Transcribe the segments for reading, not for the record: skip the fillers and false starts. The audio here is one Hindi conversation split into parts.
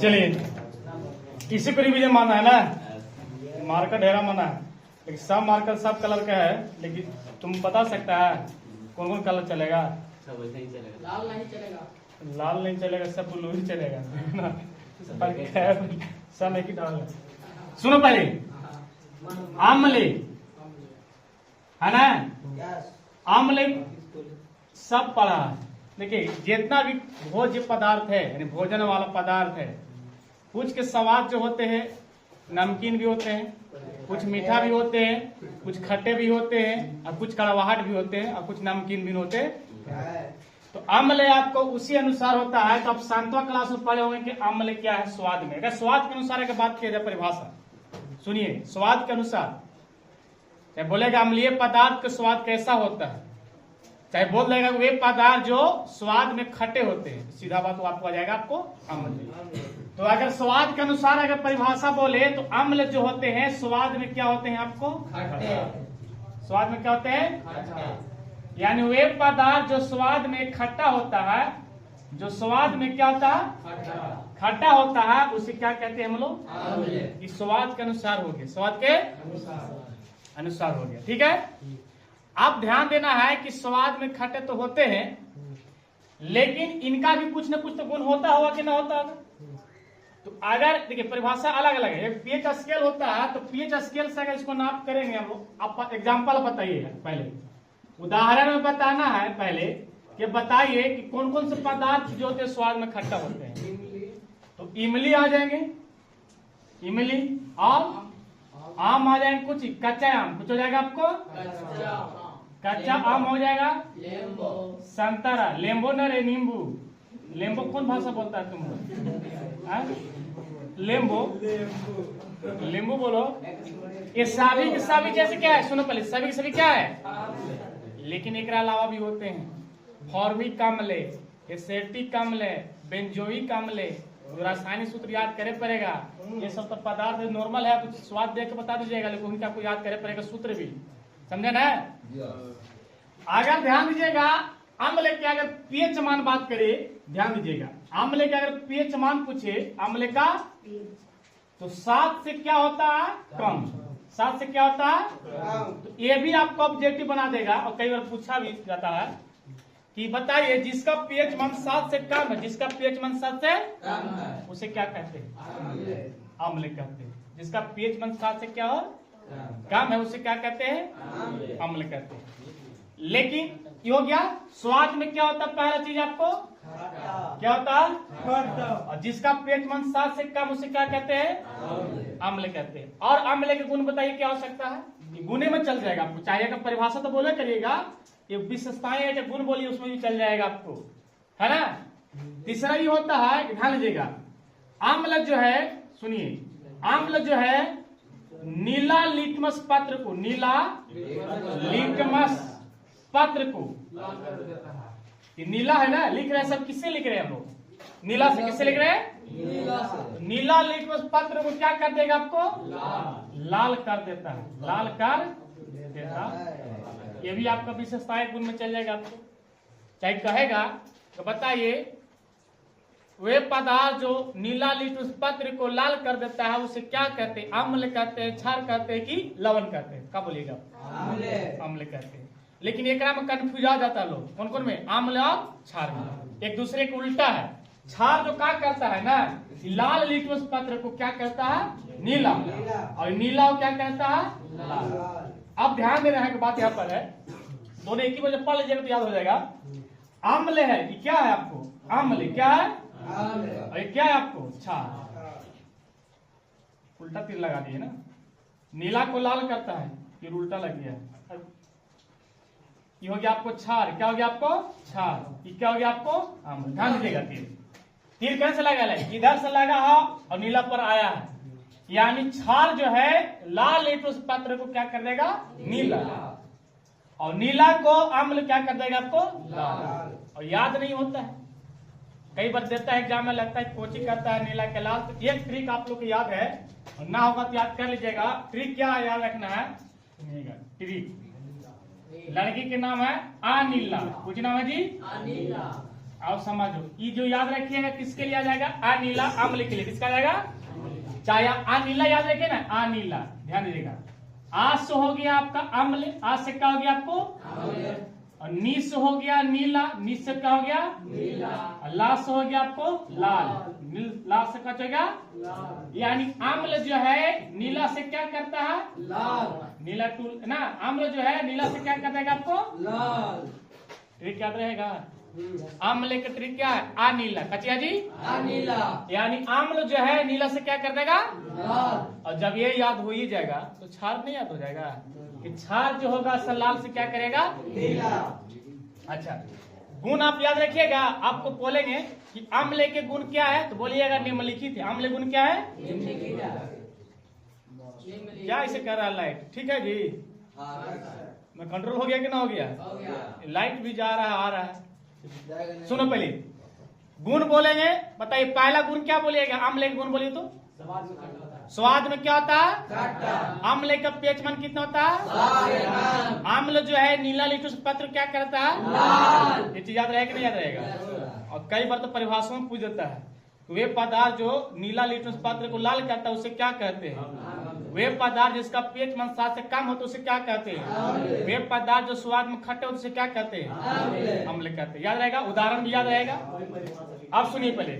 चलिए, इसी को रिवीजन माना है ना, मार्कर ढेरा माना है, लेकिन सब मार्कर सब कलर का है, लेकिन तुम बता सकता है कौन कौन कलर चलेगा? सब वैसे ही चलेगा। लाल नहीं चलेगा। लाल नहीं चलेगा, सब ब्लू ही चलेगा। सब एक ही डाल। सुनो पहले, आमले है ना, आमले सब पढ़ा है। देखिए जितना भी भोज्य पदार्थ है, यानी भोजन वाला पदार्थ है, कुछ के स्वाद जो होते हैं नमकीन भी होते हैं, कुछ मीठा भी होते हैं, कुछ खट्टे भी होते हैं, और कुछ कड़वाहट भी होते हैं, और कुछ नमकीन भी होते हैं। तो आमले आपको उसी अनुसार होता है। तो आप 7वां क्लास में पढ़े होंगे कि आमले क्या है स्वाद में। अगर स्वाद के अनुसार अगर बात किया जाए परिभाषा, सुनिए, स्वाद के अनुसार चाहे बोलेगा अम्लीय पदार्थ का स्वाद कैसा होता है, चाहे बोल देगा वे पदार्थ जो स्वाद में खट्टे होते हैं, सीधा बात वो आपको आ जाएगा आपको अम्ल। तो अगर स्वाद के अनुसार अगर परिभाषा बोले तो अम्ल जो होते हैं स्वाद में क्या होते हैं आपको खट्टे। स्वाद में क्या होते हैं? यानी वे पदार्थ जो स्वाद में खट्टा होता है, जो स्वाद में क्या होता है खट्टा होता है, उसे क्या कहते हैं हम लोग? इस स्वाद के अनुसार हो गया, स्वाद के अनुसार हो गया। ठीक है, अब ध्यान देना है कि स्वाद में खट्टे तो होते हैं, लेकिन इनका भी कुछ न कुछ तो गुण होता होगा कि ना होता होगा। तो अगर देखिए परिभाषा अलग अलग है, एक पीएच स्केल होता है, तो पीएच स्केल से अगर इसको नाप करेंगे हम लोग, आप एग्जाम्पल बताइए, पहले उदाहरण में बताना है पहले कि बताइए कि कौन कौन से पदार्थ जो होते हैं स्वाद में खट्टा होते हैं। तो इमली आ जाएंगे, इमली, और आम आ जाएंगे, कुछ कच्चा आम कुछ हो जाएगा आपको, कच्चा आम हो जाएगा, संतरा, लेम्बो न रे नींबू, लेम्बो कौन भाषा बोलता है तुम लोग? लेम्बो, लेम्बू बोलो। ये सभी के सभी जैसे क्या है, सुनो पहले, सभी के सभी क्या है, लेकिन एक अलावा भी होते हैं फॉर्मिक अम्ल, एसेटिक अम्ल, बेंजोइक अम्ल, रासायनिक सूत्र याद करे पड़ेगा। ये सब तो पदार्थ नॉर्मल है, कुछ स्वाद देख के बता दीजिएगा, लेकिन उनका आपको याद करे पड़ेगा सूत्र भी, समझे ना? अगर ध्यान दीजिएगा, अम्ल के अगर पीएच मान बात करे, ध्यान दीजिएगा, अम्ल के अगर पीएच मान पूछे अम्ल का, तो 7 से क्या होता है कम, 7 से क्या होता है, तो ये भी आपको ऑब्जेक्टिव बना देगा। और कई बार पूछा भी जाता है कि बताइए जिसका पीएच मान 7 से कम है, जिसका पीएच मान 7 से कम है, उसे क्या कहते हैं? अम्ल कहते हैं। जिसका पीएच मान 7 से क्या हो कम है, उसे क्या कहते हैं? अम्ल कहते हैं। लेकिन ये हो गया स्वाद में क्या होता है, पहला चीज आपको क्या होता है, और जिसका पीएच मान 7 से कम उसे क्या कहते हैं? अम्ल कहते हैं। और अम्ल के गुण बताइए क्या हो सकता है, गुणे में चल जाएगा आपको, चाहिए का परिभाषा तो बोले करिएगा, ये विशेषताएं है जो गुण बोलिए उसमें भी चल जाएगा आपको, है ना? तीसरा ये होता है, ध्यान लीजिएगा, अम्ल जो है, सुनिए, अम्ल जो है नीला लिटमस पत्र को, नीला लिटमस पत्र को, ये नीला है ना, लिख रहे हैं सब, किससे लिख रहे हैं हम लोग? नीला से। किससे लिख रहे हैं? नीला लिटमस पत्र को क्या कर देगा आपको? लाल कर देता है, लाल कर देता है। ये भी आपका विशेषताएं गुण में चल जाएगा आपको। चाहे कहेगा तो बताइए वे पदार्थ जो नीला लिटमस पत्र को लाल कर देता है उसे क्या कहते हैं? अम्ल कहते हैं, क्षार कहते हैं कि लवण कहते हैं? क्या बोलिएगा? अम्ल कहते हैं। लेकिन एक में कंफ्यूज आ जाता है लोग, कौन कौन में? अम्ल और क्षार में। एक दूसरे को उल्टा है, क्षार जो क्या करता है ना, लाल लिटमस पत्र को क्या कहता है? नीला, और नीला क्या कहता है? लाल। अब ध्यान देना है कि बात यहाँ पर है, दोनों एक ही वजह पढ़ लीजिएगा तो याद हो जाएगा। अम्ल है, ये क्या है आपको? अम्ल क्या है, और ये क्या है आपको? क्षार। उल्टा तीर लगा दिए ना, नीला को लाल करता है, फिर उल्टा लग गया। ये हो गया आपको क्षार, क्या हो गया आपको? क्षार। ये क्या हो गया आपको? अम्ल। ध्यान दीजिएगा, तीर तीर कहां से लगा है? इधर से लगा है और नीला पर आया है, यानी क्षार जो है लाल लिटमस पत्र को क्या कर देगा? नीला, और नीला को अम्ल क्या कर देगा आपको? लाल। और याद नहीं होता है, कई बार देता है एग्जाम में, लगता है कोचिंग करता है नीला के लाल। तो एक ट्रिक आप लोग को याद है, और ना होगा तो याद कर लीजिएगा। ट्रिक क्या याद रखना है? ट्रिक, लड़की के नाम है अनिला, कुछ नाम है जी? अनिला। आप समझो, ये जो याद रखिएगा किसके लिए आ जाएगा? अनीला अम्ल के लिए। किसका आ जाएगा? चाहे अनीला याद रखिए ना, अनीला, ध्यान दीजिएगा। आज से हो गया आपका अम्ल, आज से क्या हो गया आपको? और नी से हो गया नीला, नी से क्या हो गया? नीला। ला से हो गया आपको लाल, लाल से क्या हो गया? यानी अम्ल जो है नीला से क्या करता है? लाल। नीला टूल ना, अम्ल जो है नीला से क्या करता है आपको? लाल। ट्रिक याद रहेगा। अम्ल का ट्रिक क्या है? अनीला। कचिया जी, अनीला। यानी अम्ल जो है नीला से क्या कर देगा? लाल। और जब ये याद हो ही जाएगा तो क्षार नहीं याद हो जाएगा कि क्षार जो होगा सर लाल से क्या करेगा? नीला। अच्छा, गुण आप याद रखिएगा। आपको बोलेंगे कि अम्ल के गुण क्या है तो बोलिएगा निम्नलिखित है। अम्ल गुण क्या है? क्या इसे कर रहा है लाइट? ठीक है जी, मैं कंट्रोल हो गया कि ना हो गया? लाइट भी जा रहा है आ रहा है। सुनो पहले गुण बोलेंगे, बताइए पहला गुण क्या बोलिएगा? अम्ल के गुण बोलिए तो स्वाद में क्या होता है? अम्ल का पीएच मान कितना होता है? अम्ल जो है नीला लिटमस पत्र क्या करता है? ये चीज याद रहेगा कि नहीं याद रहेगा? और कई बार तो परिभाषाओं में पूछ देता है, वे पदार्थ जो नीला लिटमस पत्र को लाल करता है उसे क्या कहते हैं? वे पदार्थ जिसका पीएच मान 7 से कम हो तो उसे क्या कहते हैं? वे पदार्थ जो स्वाद में खट्टे हो तो उसे क्या कहते हैं? अम्ल कहते हैं। याद रहेगा, उदाहरण भी याद रहेगा। अब सुनिए पहले,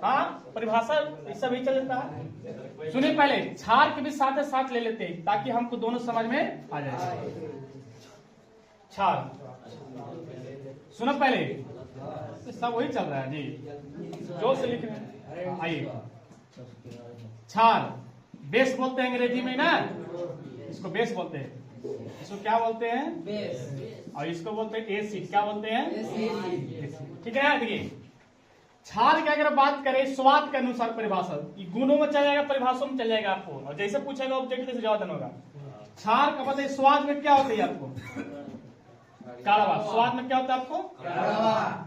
हाँ परिभाषा सब ही चल जाता है। सुनिए पहले, क्षार के भी साथ साथ ले लेते हैं ताकि हमको दोनों समझ में आ जाए। क्षार सुनो पहले, सब वही चल रहा है जी, जो से लिख रहे हैं। आइए, क्षार बेस बोलते हैं अंग्रेजी में ना, इसको बेस बोलते हैं। इसको क्या बोलते हैं? बेस। और इसको बोलते हैं एसिड। क्या बोलते हैं? एसिड। ठीक है। देखिए क्षार की अगर बात करें स्वाद के अनुसार परिभाषा, गुणों में चल जाएगा, परिभाषाओं में चल जाएगा आपको, और जैसे पूछेगा ऑब्जेक्ट से जवाब देना होगा। क्षार का मतलब स्वाद में क्या होता है आपको? कड़वा। स्वाद में क्या होता है आपको?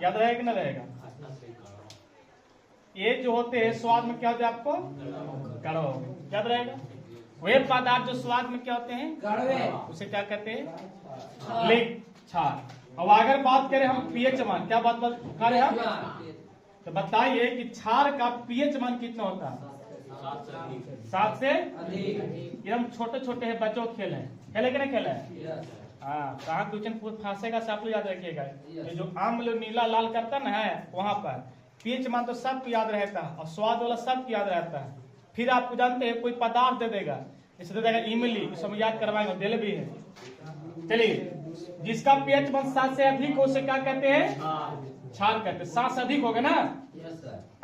याद रहेगा कि नहीं रहेगा? ये जो होते हैं स्वाद में क्या होते हैं आपको? कड़वा। याद रहेगा। वे पदार्थ जो स्वाद में क्या होते हैं? कड़वे, उसे क्या कहते हैं? लिक, क्षार। अब अगर बात करें हम पीएच मान, क्या बात करें हम? तो बताइए कि क्षार का पीएच मान कितना होता है? 7 से अधिक। ये हम छोटे छोटे हैं, बच्चों खेल है, खेले कि नहीं खेले? हाँ, कहाँ क्वेश्चन फंसेगा से आप लोग याद रखिएगा। ये जो अम्ल नीला लाल करता ना है वहां पर पीएच मान तो सबको याद रहता है और स्वाद वाला सबको याद रहता है। फिर आपको जानते हैं कोई पदार्थ दे देगा, जैसे दे देगा इमली, सब याद करवाएंगे, दिल भी है। चलिए, जिसका पीएच मान 7 से अधिक हो उसे क्या कहते हैं? क्षार कहते हैं। 7 से अधिक हो गया ना?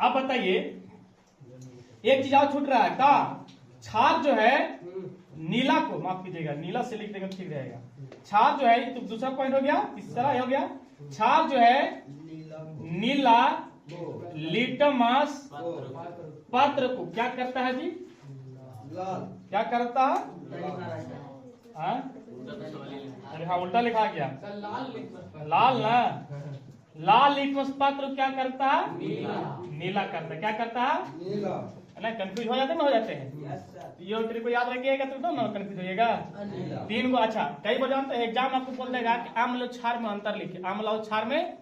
अब बताइए, एक चीज और छूट रहा है का? क्षार जो है नीला को, माफ कीजिएगा नीला से लिख देंगे ठीक रहेगा। क्षार जो है, तो दूसरा पॉइंट हो गया, तीसरा हो गया। क्षार जो है नीला लिटमस पत्र को क्या करता है जी? लाल। क्या करता है? अरे हाँ, उल्टा लिखा गया, लाल ना। लाल लिटमस पत्र क्या करता है? नीला करता है। क्या करता है? नीला। ना कंफ्यूज हो जाते ना, हो जाते हैं। ये ट्रिक को याद रखिएगा तो ना कंफ्यूज होइएगा। 3 को। अच्छा, कई बार जानते हैं एग्जाम आपको बोल देगा कि अम्ल और क्षार में अंतर लिखिए, अम्ल और क्षार में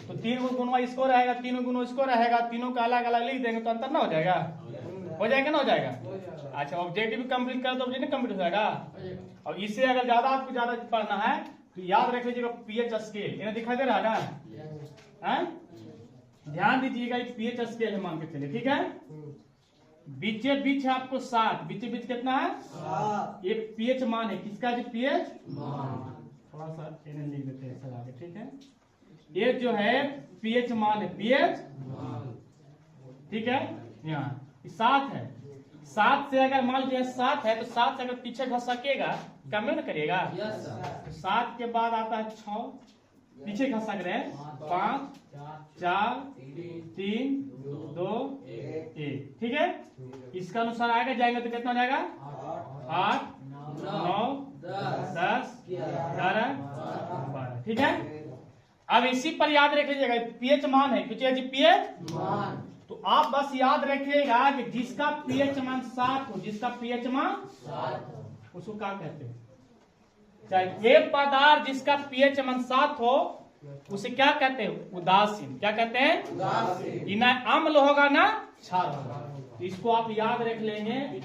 तो 3 गुण इसको रहेगा, 3 गुण इसको रहेगा, तीनों का अलग अलग लिख देंगे तो अंतर ना हो जाएगा? हो जाएगा ना? हो जाएगा। अच्छा, ऑब्जेक्टिव कंप्लीट कर दो, ऑब्जेक्टिव कंप्लीट हो जाएगा। और इससे अगर ज्यादा आपको ज्यादा पढ़ना है तो याद रख लीजिएगा पीएच स्केल, इन्हें दिखाई दे रहा है ना? ध्यान दीजिएगा, पीएच स्केल है मान के चलिए, ठीक है। बीचे बीच है आपको 7, बीचे बीच कितना है? 7। ये पीएच मान है, किसका जी? पीएच मान। थोड़ा सा इन्हें लिख देते हैं सर आगे, ठीक है। ये जो है पीएच मान है, पीएच मान, ठीक है। यहाँ 7 है, 7 से अगर मान लीजिए 7 है तो 7 से अगर पीछे घसकेगा कम न करिएगा? तो 7 के बाद आता है 6, पीछे घसक रहे हैं 5 4 3 2 1, ठीक है। इसका अनुसार आगे जाएंगे तो कितना हो जाएगा? 8 9 10 11 12, ठीक है। अब इसी पर याद रख लीजिएगा पीएच मान है, क्योंकि पीएच मान, तो आप बस याद रखिएगा कि जिसका पीएच मान 7 हो, जिसका पीएच मान 7 हो उसको क्या कहते हैं? चाहे ये पदार्थ जिसका पीएच मान 7 हो उसे क्या कहते हैं? उदासीन। क्या कहते हैं? उदासीन। ना अम्ल होगा ना क्षार होगा। तो इसको आप याद रख लेंगे,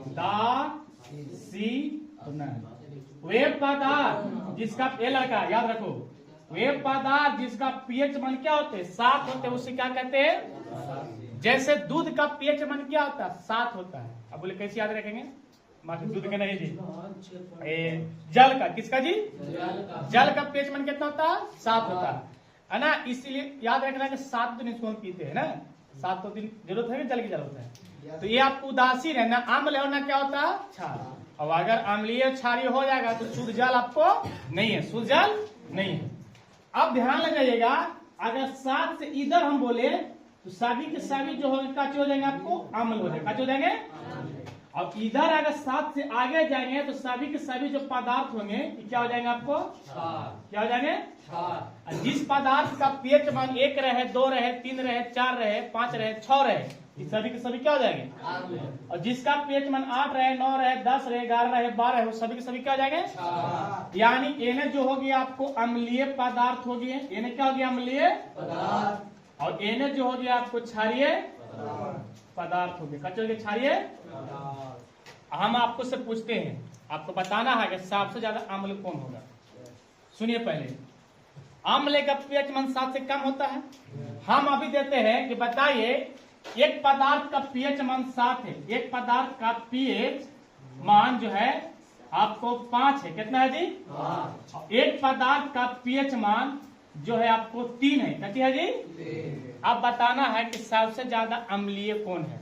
उदासीन। वे पदार्थ जिसका, ये लड़का याद रखो, वे पदार्थ जिसका पीएच मान क्या होते हैं? 7 होते हैं, उसे क्या कहते हैं? जैसे दूध का पीएच मान क्या होता है? 7 होता है। अब बोले कैसे याद रखेंगे? दूध का नहीं जी, जल का। किसका जी? जल का पीएच मान कितना होता है? 7 होता है ना। इसलिए याद रखना कि 7 दिन इसको हम पीते हैं ना, 7 दिन जरूरत है, जल की जरूरत है। तो ये आपको उदासीन है ना, अम्ल है ना, क्या होता है? क्षार। अब अगर अम्लीय क्षारीय हो जाएगा तो शुद्ध जल आपको नहीं है, शुद्ध जल नहीं है। अब ध्यान लगाइएगा, अगर 7 से इधर हम बोले तो सभी के सभी जो होंगे क्या हो जाएंगे? आपको अम्ल हो जाएगा। क्या हो जाएंगे? अब इधर अगर 7 से आगे जाएंगे तो सभी के सभी जो पदार्थ होंगे क्या हो जाएंगे? आपको क्या हो जाएंगे? जिस पदार्थ का पीएच मान 1 रहे, 2 रहे, 3 रहे, 4 रहे, 5 रहे, 6 रहे, ये सभी के सभी क्या हो जाएंगे? और जिसका पीएच मान 8 रहे, 9 रहे, 10 रहे, 11 रहे, 12 रहे, वो सभी के सभी क्या हो जाएंगे? यानी एने जो होगी आपको अम्लीय पदार्थ होगी, एने क्या होगी? अम्लीय पदार्थ। और एने जो होगी आपको क्षारीय पदार्थ होगी। क्या होगी? क्षारीय। हम आपको से पूछते हैं, आपको बताना है कि सबसे ज्यादा अम्ल कौन होगा। सुनिए पहले, अम्ल का पीएच मान 7 से कम होता है। हम अभी देते हैं कि बताइए, एक पदार्थ का पीएच मान 7 है, एक पदार्थ का पीएच मान जो है आपको 5 है। कितना है जी? 5। एक पदार्थ का पीएच मान जो है आपको 3 है। कितनी है जी? अब बताना है कि सबसे ज्यादा अम्लीय कौन है,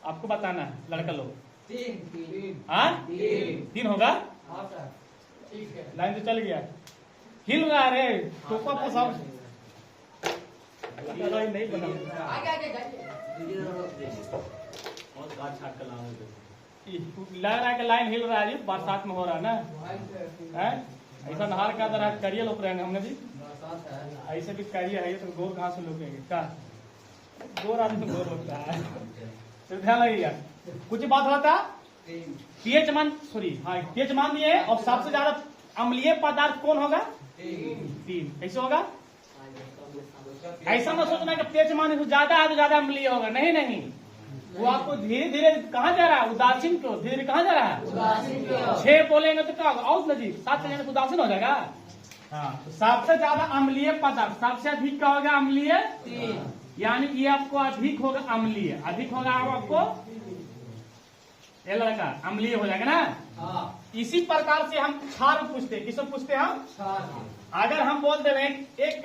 आपको बताना है लड़का लोग। 3 होगा। लाइन तो चल गया, हिल रहा रे तो नहीं बना। लग रहा है कि लाइन हिल रहा है, बरसात में हो रहा है ना, ऐसा नहार का तरह करिए लोग रहेंगे हमने भी, ऐसे भी करिए है तो गोर कहाँ से लोगेंगे? क्या गोर आदमी गोर होता है, तो ध्यान लगेगा। कुछ बात होता पीएच मान, सॉरी हाँ पीएच मान दिए। और सबसे ज्यादा अम्लीय पदार्थ कौन होगा? 3। कैसे होगा? ऐसा मत सोचना कि पीएच मान ज्यादा है तो ज्यादा अम्लीय होगा, नहीं नहीं, वो आपको धीरे धीरे कहाँ जा रहा है? उदासीन क्यों? धीरे धीरे कहाँ जा रहा है? 6 बोलेंगे तो क्या होगा? और नजीक 7 चलेंगे तो उदासीन हो जाएगा। हाँ, तो सबसे ज्यादा अम्लीय पदार्थ, सबसे अधिक क्या होगा? अम्लीय 3। यानी ये आपको अधिक होगा अम्लीय, अधिक होगा आपको ये लड़का अम्लीय हो जाएगा ना। इसी प्रकार से हम क्षार पूछते, किसको पूछते हैं हम? अगर हम बोल दे एक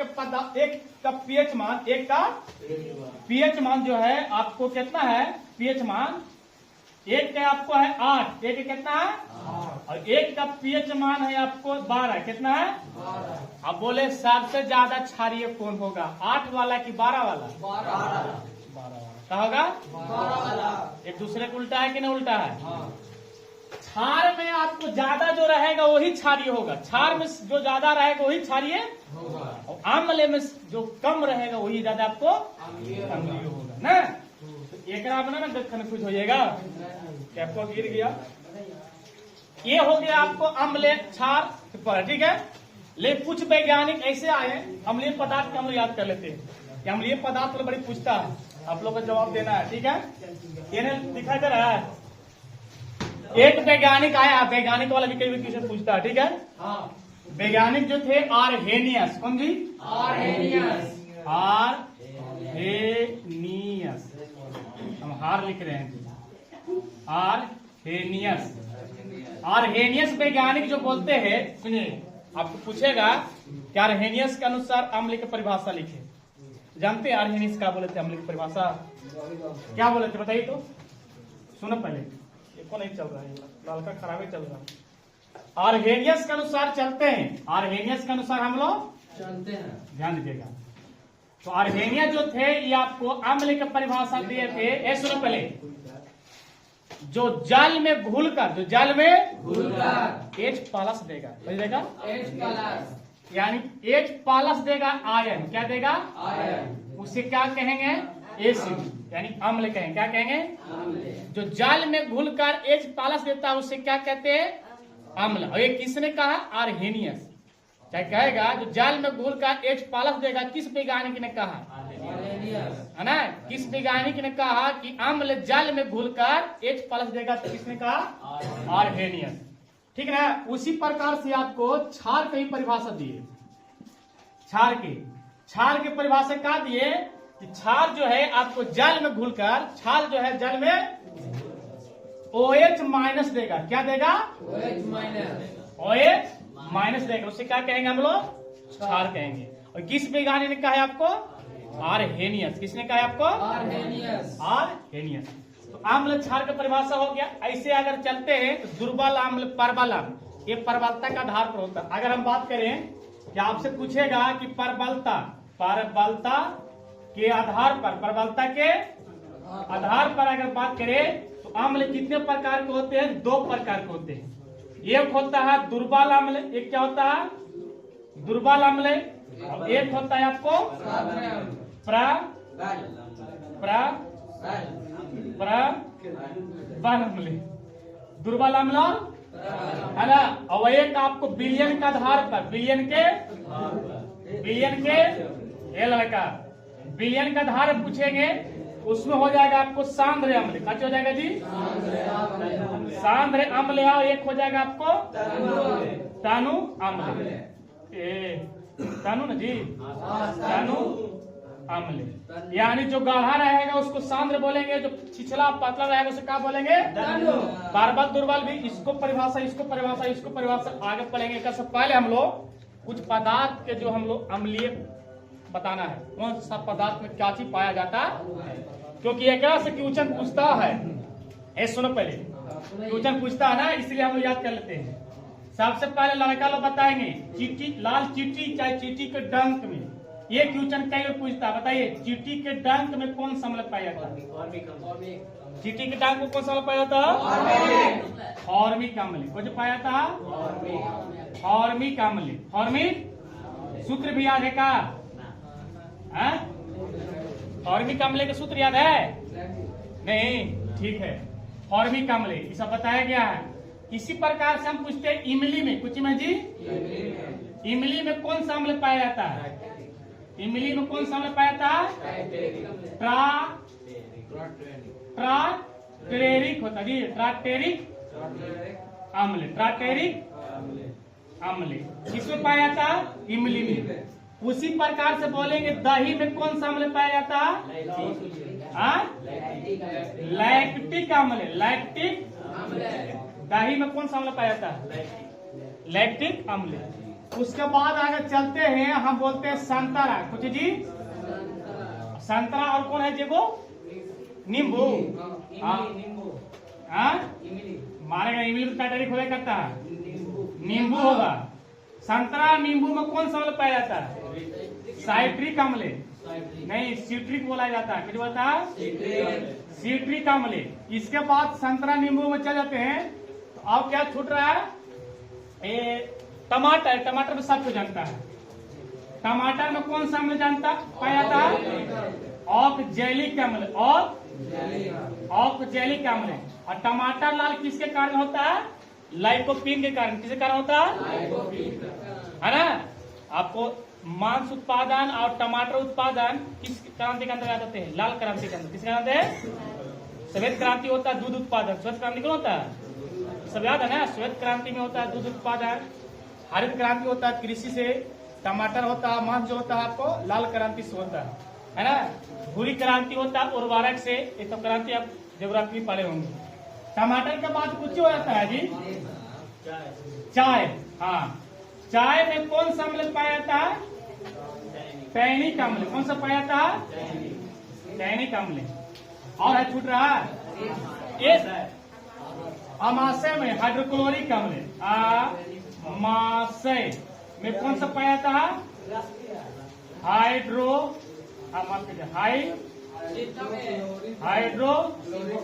का पीएच मान, एक का पीएच मान जो है आपको कितना है? पीएच मान एक का आपको है 8, एक कितना है? और एक का पीएच मान है आपको 12, कितना है? अब बोले सबसे ज्यादा क्षारीय कौन होगा? 8 वाला कि 12 वाला? 12 वाला। क्या होगा? 12 वाला। एक दूसरे को उल्टा है कि नहीं उल्टा है? क्षार में आपको ज्यादा जो रहेगा वही क्षारीय होगा, क्षार में जो ज्यादा रहेगा वही क्षारीय होगा, और अम्ल में जो कम रहेगा वही ज्यादा आपको अम्लीय होगा ना। तो एक ना कंफ्यूज हो जाएगा, कैपको गिर गया। ये हो गया आपको अम्ल क्षार पर, ठीक है। लेकिन कुछ वैज्ञानिक ऐसे आए, अम्लीय पदार्थ हम लोग याद कर लेते हैं। अम्लीय पदार्थ तो बड़ी पूछता है, आप लोग को जवाब देना है, ठीक है। ये दिखाई दे रहा है, एक वैज्ञानिक आया, वैज्ञानिक वाला भी कई किसी पूछता है, ठीक है। वैज्ञानिक जो थे आरहेनियस, कौन जी? आरहेनियस। आरहेनियस, हम हार लिख रहे हैं जी, आरहेनियस। आरहेनियस वैज्ञानिक जो बोलते हैं, सुनिए आपको पूछेगा कि आरहेनियस के अनुसार अम्ल की परिभाषा लिखे। जानते हैं आरहेनियस क्या बोले थे? अम्ल की परिभाषा क्या बोले थे बताइए तो। सुनो पहले, को नहीं चल रहा है, लालका खराब ही चल रहा है। आरहेनियस के अनुसार चलते हैं, आरहेनियस के अनुसार हम लोग चलते हैं, ध्यान दीजिएगा। तो आरहेनियस जो थे ये आपको अम्ल की परिभाषा दिए थे। ये सुनो पहले, जो जल में घुलकर, जो जल में घुलकर H+ देगा, देगा H+, यानी H+ देगा आयन, क्या देगा? आयन। उसे क्या कहेंगे? एसिड, यानी अम्ल कहेंगे। क्या कहेंगे? जो जल में घुलकर H+ देता है उसे क्या कहते हैं? अम्ल। और ये किसने कहा? आरहेनियस। चाहे कहेगा जो जाल में घुलकर H प्लस देगा, किस वैज्ञानिक ने कहा है ना, किस वैज्ञानिक ने कहा कि अम्ल जल में घुलकर H प्लस देगा, तो किसने कहा, आर्हेनियस। ठीक है ना। उसी प्रकार से आपको क्षार की परिभाषा दिए, क्षार की परिभाषा क्या दिए कि क्षार जो है आपको जल में घुलकर, क्षार जो है जल में OH माइनस देगा। क्या देगा, OH माइनस देगा, उससे क्या कहेंगे हम लोग, क्षार कहेंगे। और किस वैज्ञानिक ने कहा है आपको, आर्हेनियस। किसने कहा है आपको, आर्हेनियस। तो अम्ल क्षार का परिभाषा हो गया। ऐसे अगर चलते हैं तो दुर्बल अम्ल, प्रबल अम्ल, ये प्रबलता के आधार पर होता है। अगर हम बात करें कि आपसे पूछेगा कि प्रबलता के आधार पर, प्रबलता के आधार पर अगर बात करें तो अम्ल कितने प्रकार के होते हैं, 2 प्रकार के होते हैं। एक होता है दुर्बल अम्ल, एक क्या होता है, दुर्बल अम्ल, और एक होता है आपको प्रबल अम्ल, दुर्बल अम्ल है ना। और एक आपको विलयन के आधार पर, विलयन के ये लड़का विलयन का आधार पूछेंगे, उसमें हो जाएगा आपको सांद्र अम्ल। क्या हो जाएगा जी, सांद्र अम्ल, और एक हो जाएगा आपको तनु अम्ल, तनु ना जी, तनु अम्ल। यानी जो गाढ़ा रहेगा उसको सांद्र बोलेंगे, जो छिछला पतला रहेगा उसे क्या बोलेंगे, प्रबल दुर्बल। भी इसको परिभाषा, इसको परिभाषा, इसको परिभाषा आगे पढ़ेंगे। सबसे पहले हम लोग कुछ पदार्थ के जो हम लोग अम्लीय बताना है, कौन सा पदार्थ में क्या चीज पाया जाता है, क्योंकि एक से क्वेश्चन पूछता है। सुनो पहले, क्वेश्चन पूछता है ना, इसलिए हम लोग याद कर लेते हैं। सबसे पहले लड़का लोग बताएंगे चीटी, लाल चीटी, चाहे चीटी के डंक में, ये क्वेश्चन कई बार पूछता है। बताइए चीटी के डंक में कौन सा अम्ल पाया जाता है, चीटी के डंक में कौन सा अम्ल पाया जाता है, फॉर्मिक अम्ल। कौन सा पाया जाता है, फॉर्मिक अम्ल। फॉर्मिक सूत्र भी याद है का, फॉर्मिक अम्ल के सूत्र याद है नहीं, ठीक है। फॉर्मिक अम्ल ये सब बताया गया है। इसी प्रकार से हम पूछते हैं इमली में, कुछ में जी, इमली में कौन सा अम्ल पाया जाता है, इमली में कौन सा अम्ल पाया जाता है, ट्राटेरिक होता जी, ट्राटेरिक अम्ल, ट्राटेरिक अम्ल किसमें पाया जाता है, इमली में। उसी प्रकार से बोलेंगे दही में कौन सा अम्ल पाया जाता है, लैक्टिक अम्ल, लैक्टिक, दही में कौन सा अम्ल पाया जाता है, लैक्टिक अम्ल। उसके बाद आगे चलते हैं, हम बोलते हैं संतरा। कुछ जी, संतरा, और कौन है जी वो, नींबू, मारेगा इमली में कैटेरिक होगा करता है, नींबू होगा। संतरा नींबू में कौन सा अम्ल पाया जाता है, साइट्रिक अम्ल, नहीं सीट्रिक बोला जाता है, क्या बोलता है, सीट्रिक अम्ल। इसके बाद संतरा नींबू में चल जाते हैं, तो अब क्या छूट रहा है, टमाटर। टमाटर में सब कुछ जानता है, टमाटर में कौन सा अम्ल जानता पाया जाता है, ऑक्जेलिक अम्ल, ऑक्जेलिक अम्ल। और टमाटर लाल किसके कारण होता है, लाइकोपीन के कारण। किसके कारण होता है ना। आपको मांस उत्पादन और टमाटर उत्पादन किस क्रांति के अंतर्गत आते हैं, लाल क्रांति के अंदर। किस क्रांति है, श्वेत क्रांति होता है दूध उत्पादन। श्वेत क्रांति कौन होता है, सब याद है ना, श्वेत क्रांति में होता है दूध उत्पादन, हरित क्रांति होता है कृषि से, टमाटर होता है मांस जो होता है आपको लाल क्रांति से होता है ना। भूरी क्रांति होता है उर्वरक से। ये तो क्रांति आप ज्योग्राफी में पढ़े होंगे। टमाटर के बाद कुछ हो जाता है जी, चाय। हाँ, चाय में कौन सा अम्ल पाया जाता है, टैनिक अम्ल। कौन सा पाया जाता है, टैनिक अम्ल। और है छूट रहा है, अमाशय में हाइड्रोक्लोरिक अम्ल, अमाशय में कौन सा पाया जाता है,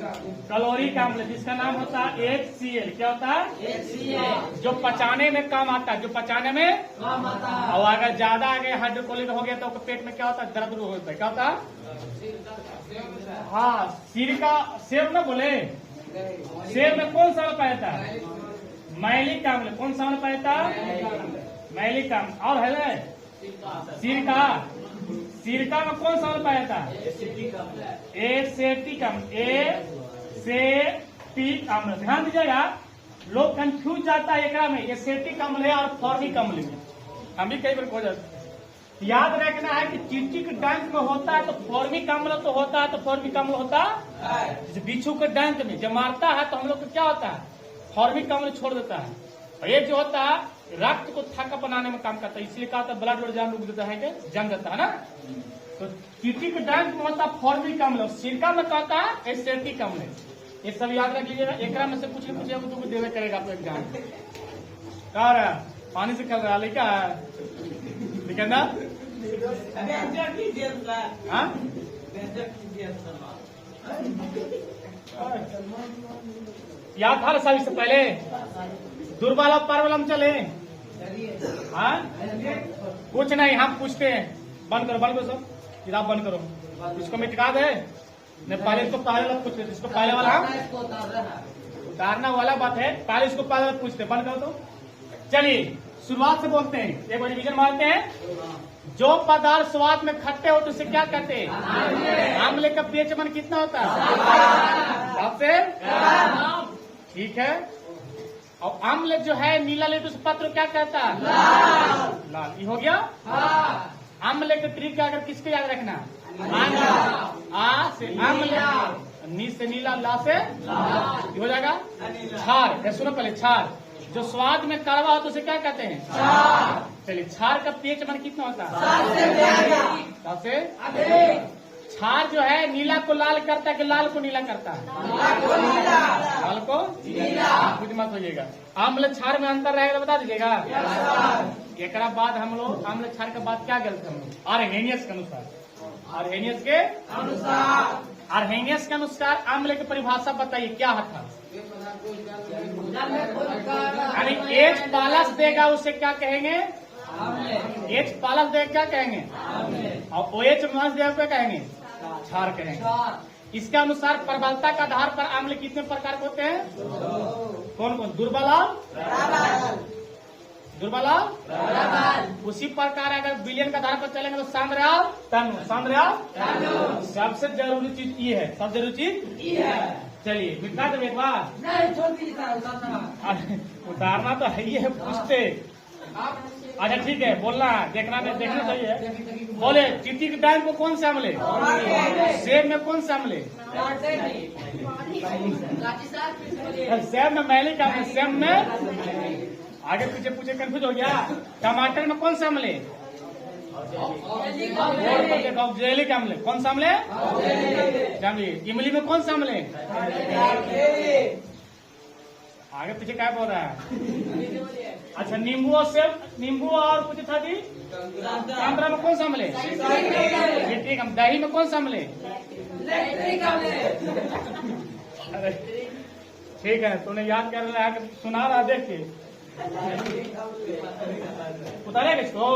हाइड्रोक्लोरिक अम्ल, जिसका नाम होता है HCl। क्या होता है, HCl, जो पचाने में काम आता है, जो पचाने में काम आता है। और अगर ज्यादा आगे हाइड्रोक्लोरिक हो गया तो पेट में क्या होता है, दर्द होता है। क्या होता है, हाँ, सिर का सेब ना बोले, सेब में कौन सा पाया जाता है, मैलिक अम्ल। कौन सा पाया जाता है, मैलिक अम्ल। और है सिरका, सिरका में कौन सा अम्ल पाया जाता है? एसेटिक अम्ल, एसेटिक अम्ल। ध्यान दीजिएगा, लोग कंफ्यूज जाता है एकरा में एसेटिक अम्ल है और फॉर्मिक अम्ल में, हम भी कई बार खो जाते हैं। याद रखना है कि चींटी के डंक में होता है तो फॉर्मिक अम्ल तो होता है, तो फॉर्मिक अम्ल होता है। जैसे बिच्छू के डंक में जब मारता है तो हम लोग को क्या होता है? फॉर्मिक अम्ल छोड़ देता है। और ये जो होता है रक्त को थक्का बनाने में काम करता है, इसलिए कहा था ब्लड ब्लड जाम रुक देता है कि जम जाता है ना। तो चींटी के डंक में होता है फॉर्मिक अम्ल, और सिरका में कहता है एसेटिक अम्ल। ये सब याद रख लीजिएगा। एकरा में से कुछ न कुछ तो देवे करेगा आपको एग्जाम। कह रहा है पानी से खेल रहा लेका लेकिन ना याद था सब इससे पहले दुर्बल और परबल हम चले। हाँ कुछ नहीं, हम पूछते हैं। बंद करो सब किताब बंद करो, इसको मिटा दे। नहीं पहले इसको पहले वाला पूछते, इसको पहले वाला उतारना वाला बात है, पहले इसको पहले वाला पूछते। बंद करो तो चलिए शुरुआत से बोलते हैं, एक बार रिवीजन मारते हैं। जो पदार्थ स्वाद में खट्टे होते उसे क्या कहते हैं? आमले का पीएच मान कितना होता है? सबसे ठीक है। और आमले जो है नीला लेट उस पत्र क्या कहता है? लाल। ये हो गया। आमले के तरीका अगर किसको याद रखना? आ से आमले, नी से नीला, ला से ये हो जाएगा छार। सुनो पहले, छार जो स्वाद में कड़वा हो तो उसे क्या कहते हैं? चलिए छार का पीएच मान कितना होता है? सबसे छार जो है नीला को लाल करता है कि लाल को नीला करता है? लाल को नीला। कुछ मत होइएगा। आम्ल क्षार में अंतर रहेगा तो बता दीजिएगा। एक बाद हम लोग आम्ल क्षार के बाद क्या गलत हम लोग? आर्हेनियस के अनुसार, आर्हेनियस के अनुसार आम्ल की परिभाषा बताइए क्या था? यानी एच प्लस देगा उसे क्या कहेंगे? एच प्लस देगा क्या कहेंगे? और ओ एच माइनस देगा क्या कहेंगे? क्षार कहेंगे। इसके अनुसार प्रबलता के आधार पर आम्ल कितने प्रकार के होते हैं? कौन कौन? दुर्बल, उसी प्रकार अगर विलयन का आधार पर चलेंगे तो सांद्र, सबसे जरूरी चीज ये है, सब जरूरी चीज ये है। चलिए मिटा दो एक बार, उतारना तो है ही है, पूछते। अच्छा ठीक है, बोलना देखना चाहिए। बोले चींटी के टाइम को कौन से अम्ल? सेब में कौन से अम्ल? सेब में मैलिक अम्ल, सेब में आगे पीछे पूछे कंफ्यूज हो गया। टमाटर में कौन सा अम्ल? ऑक्जेलिक अम्ल। कौन सा अम्ल? इमली में कौन सा अम्ल? आगे पीछे क्या बोल रहा है? अच्छा नींबू और कुछ था जी? संतरा में कौन सा अम्ल? ठीक है। दही में कौन सा अम्ल? ठीक है, तूने याद कर रहा है, सुना रहा देख के उतारेगा इसको।